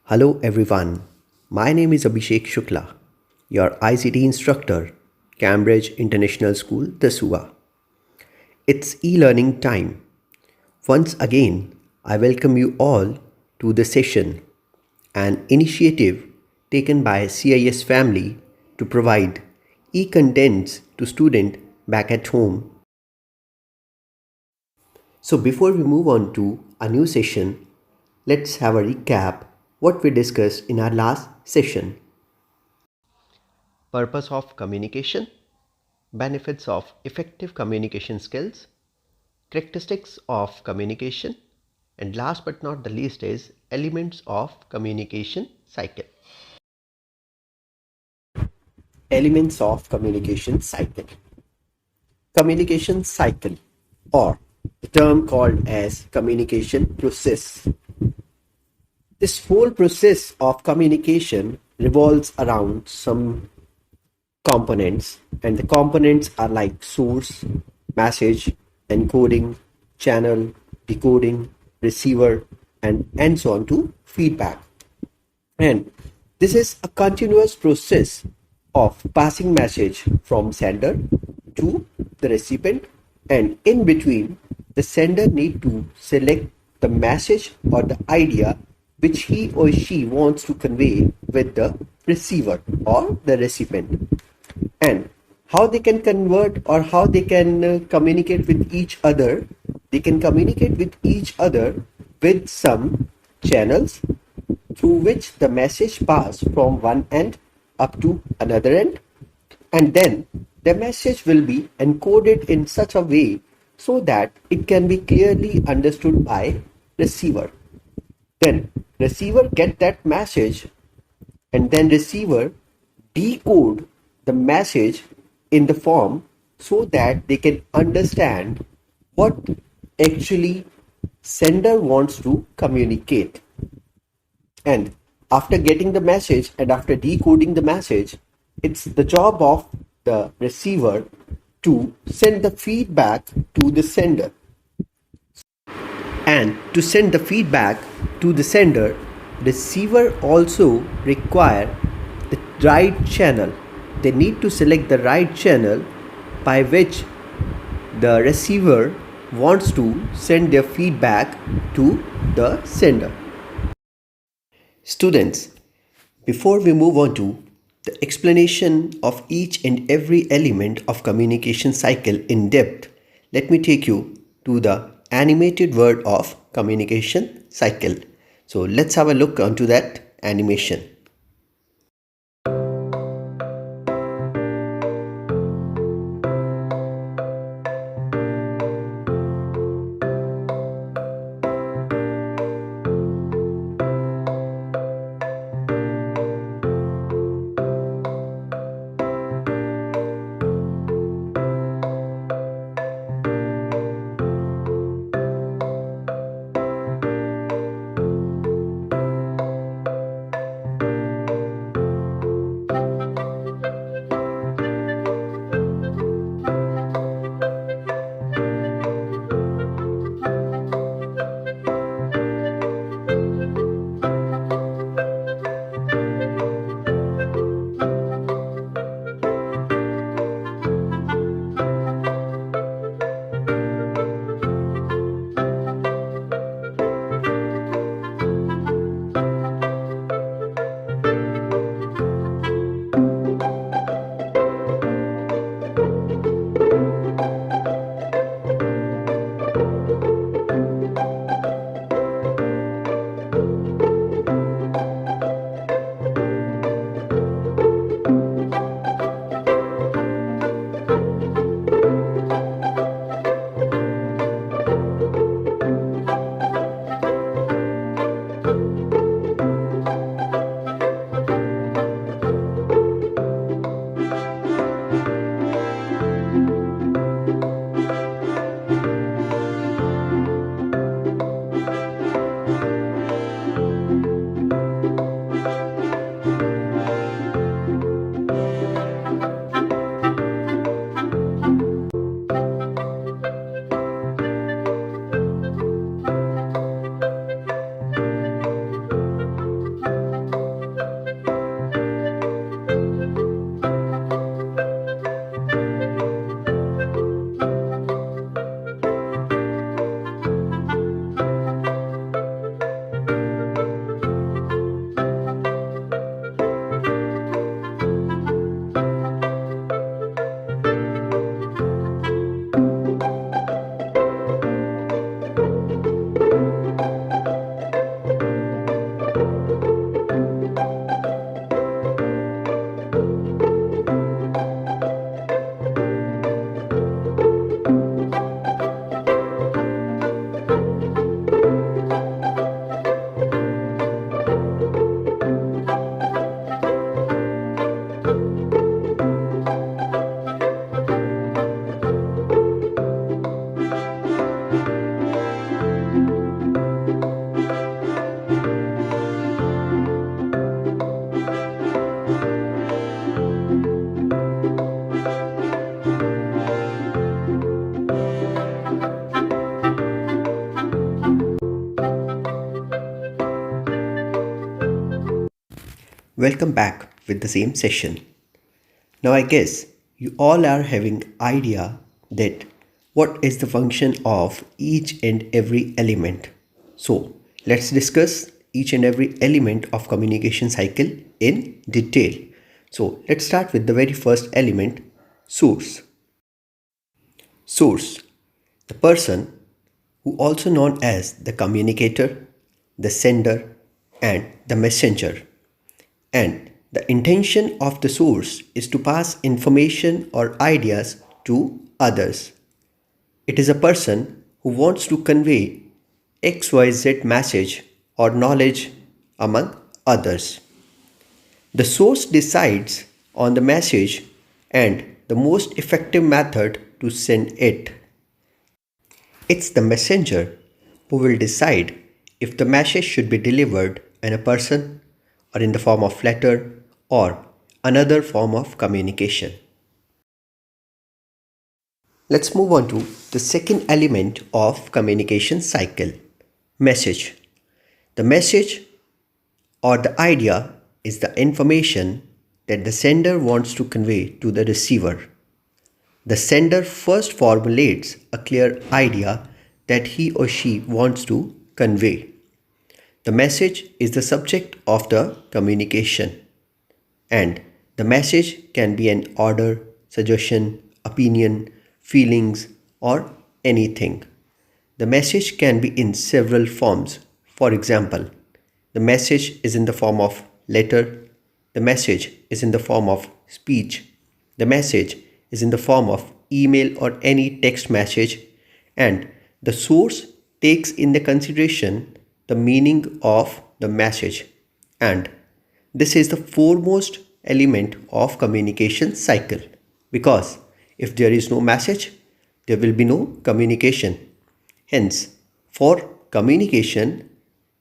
Hello everyone, my name is Abhishek Shukla, your ICT instructor, Cambridge International School, Tasua. It's e-learning time. Once again, I welcome you all to the session, an initiative taken by CIS family to provide e-contents to students back at home. So before we move on to a new session, let's have a recap what we discussed in our last session. Purpose of communication, benefits of effective communication skills, characteristics of communication, and last but not the least is elements of communication cycle. Elements of communication cycle. Communication cycle, or the term called as communication process. This whole process of communication revolves around some components, and the components are like source, message, encoding, channel, decoding, receiver, and so on to feedback. And this is a continuous process of passing message from sender to the recipient, and in between the sender need to select the message or the idea which he or she wants to convey with the receiver or the recipient, and how they can convert or how they can communicate with each other. They can communicate with each other with some channels through which the message pass from one end up to another end, and then the message will be encoded in such a way so that it can be clearly understood by receiver. Then receiver get that message, and then receiver decode the message in the form so that they can understand what actually sender wants to communicate. And after getting the message and after decoding the message, it's the job of the receiver to send the feedback to the sender. And to send the feedback to the sender, receiver also require the right channel. They need to select the right channel by which the receiver wants to send their feedback to the sender. Students, before we move on to the explanation of each and every element of communication cycle in depth, let me take you to the animated word of communication cycle. So let's have a look onto that animation. Welcome back with the same session. Now I guess you all are having idea that what is the function of each and every element. So let's discuss each and every element of communication cycle in detail. So let's start with the very first element, source. Source, the person who also known as the communicator, the sender and the messenger. And the intention of the source is to pass information or ideas to others. It is a person who wants to convey XYZ message or knowledge among others. The source decides on the message and the most effective method to send it. It's the messenger who will decide if the message should be delivered in a person or in the form of letter or another form of communication. Let's move on to the second element of communication cycle, message. The message or the idea is the information that the sender wants to convey to the receiver. The sender first formulates a clear idea that he or she wants to convey. The message is the subject of the communication, and the message can be an order, suggestion, opinion, feelings, or anything. The message can be in several forms. For example, the message is in the form of letter, the message is in the form of speech, the message is in the form of email or any text message, and the source takes in the consideration the meaning of the message. And this is the foremost element of communication cycle, because if there is no message, there will be no communication. Hence, for communication,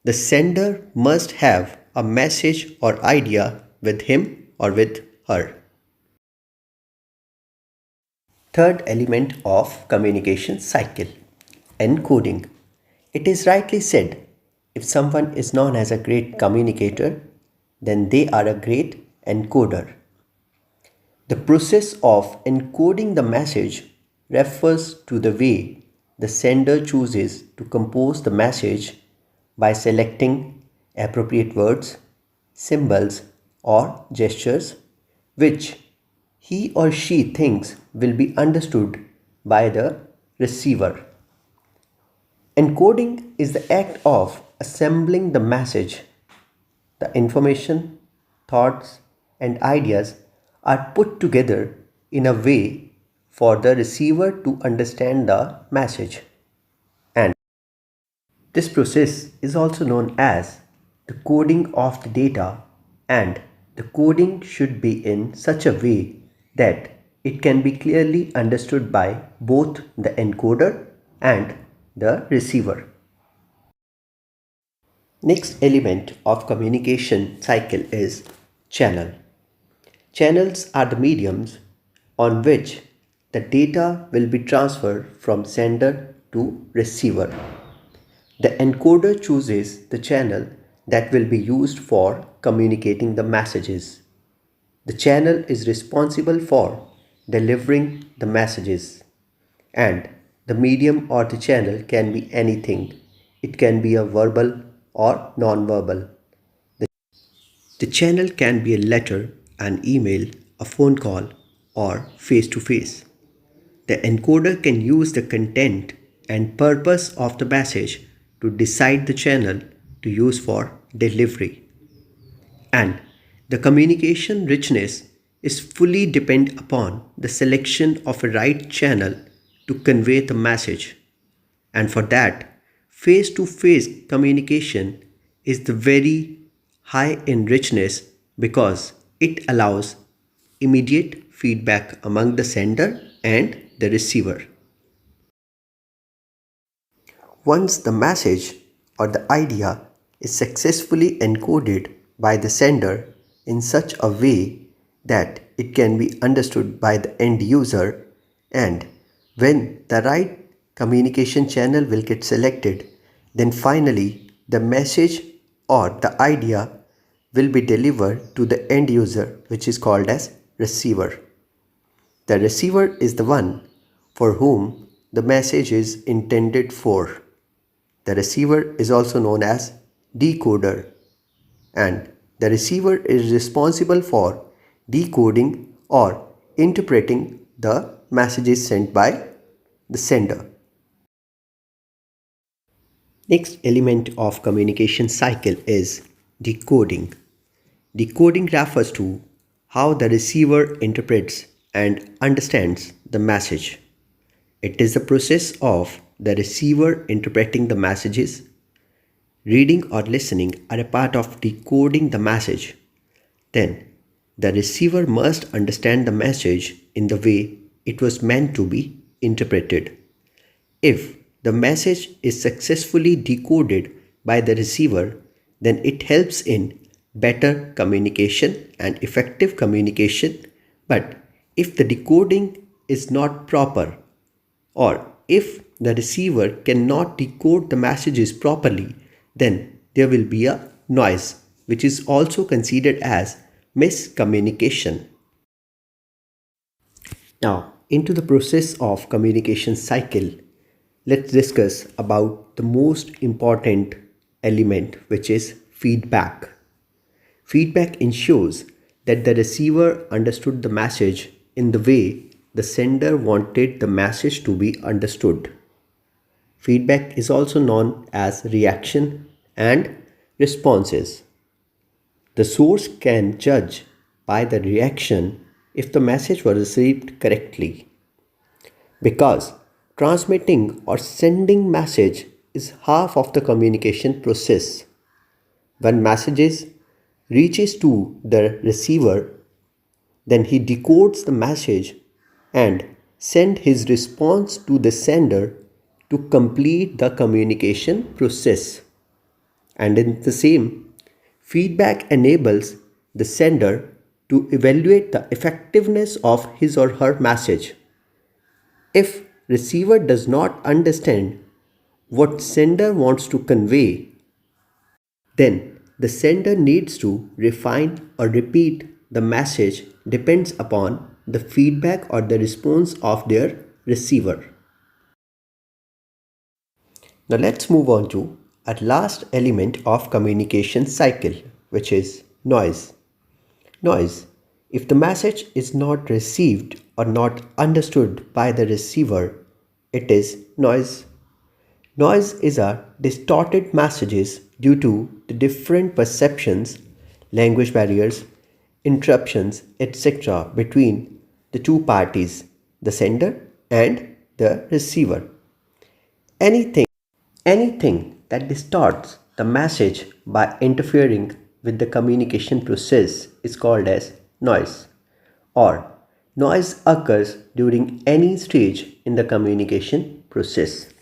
the sender must have a message or idea with him or with her. Third element of communication cycle, encoding. It is rightly said, if someone is known as a great communicator, then they are a great encoder. The process of encoding the message refers to the way the sender chooses to compose the message by selecting appropriate words, symbols, or gestures which he or she thinks will be understood by the receiver. Encoding is the act of assembling the message. The information, thoughts, and ideas are put together in a way for the receiver to understand the message. And this process is also known as the coding of the data, and the coding should be in such a way that it can be clearly understood by both the encoder and the receiver. Next element of communication cycle is channel. Channels are the mediums on which the data will be transferred from sender to receiver. The encoder chooses the channel that will be used for communicating the messages. The channel is responsible for delivering the messages, and the medium or the channel can be anything. It can be a verbal or non-verbal. The channel can be a letter, an email, a phone call, or face to face. The encoder can use the content and purpose of the message to decide the channel to use for delivery. And the communication richness is fully depend upon the selection of a right channel to convey the message. And for that, face to face communication is the very high in richness, because it allows immediate feedback among the sender and the receiver. Once the message or the idea is successfully encoded by the sender in such a way that it can be understood by the end user, and when the right communication channel will get selected, then finally the message or the idea will be delivered to the end user, which is called as receiver. The receiver is the one for whom the message is intended for. The receiver is also known as decoder, and the receiver is responsible for decoding or interpreting the messages sent by the sender. Next element of communication cycle is decoding. Decoding refers to how the receiver interprets and understands the message. It is the process of the receiver interpreting the messages. Reading or listening are a part of decoding the message. Then, the receiver must understand the message in the way it was meant to be interpreted. If the message is successfully decoded by the receiver, then it helps in better communication and effective communication. But if the decoding is not proper, or if the receiver cannot decode the messages properly, then there will be a noise, which is also considered as miscommunication. Now, into the process of communication cycle, let's discuss about the most important element, which is feedback. Feedback ensures that the receiver understood the message in the way the sender wanted the message to be understood. Feedback is also known as reaction and responses. The source can judge by the reaction if the message was received correctly. Because transmitting or sending message is half of the communication process. When messages reaches to the receiver, then he decodes the message and send his response to the sender to complete the communication process. And in the same, feedback enables the sender to evaluate the effectiveness of his or her message. If receiver does not understand what sender wants to convey, then the sender needs to refine or repeat the message depends upon the feedback or the response of their receiver. Now let's move on to a last element of communication cycle, which is noise. Noise. If the message is not received or not understood by the receiver, it is noise. Noise is a distorted messages due to the different perceptions, language barriers, interruptions, etc. between the two parties, the sender and the receiver. Anything Anything that distorts the message by interfering with the communication process is called as noise, or noise occurs during any stage in the communication process.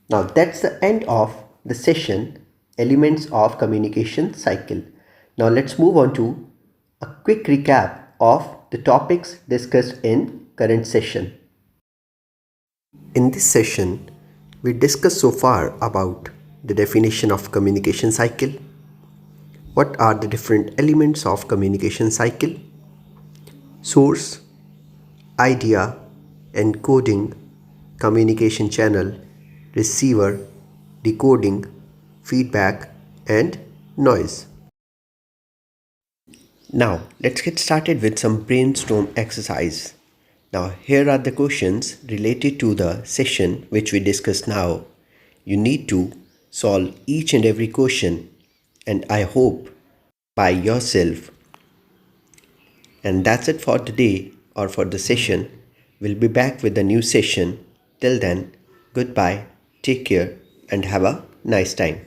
Now that's the end of the session, elements of communication cycle. Now let's move on to a quick recap of the topics discussed in current session. In this session, we discussed so far about the definition of communication cycle, what are the different elements of communication cycle, source, idea, encoding, communication channel, receiver, decoding, feedback, and noise. Now, let's get started with some brainstorm exercise. Now, here are the questions related to the session which we discussed now. You need to solve each and every question, and I hope by yourself. And that's it for today or for the session. We'll be back with a new session. Till then, goodbye, take care, and have a nice time.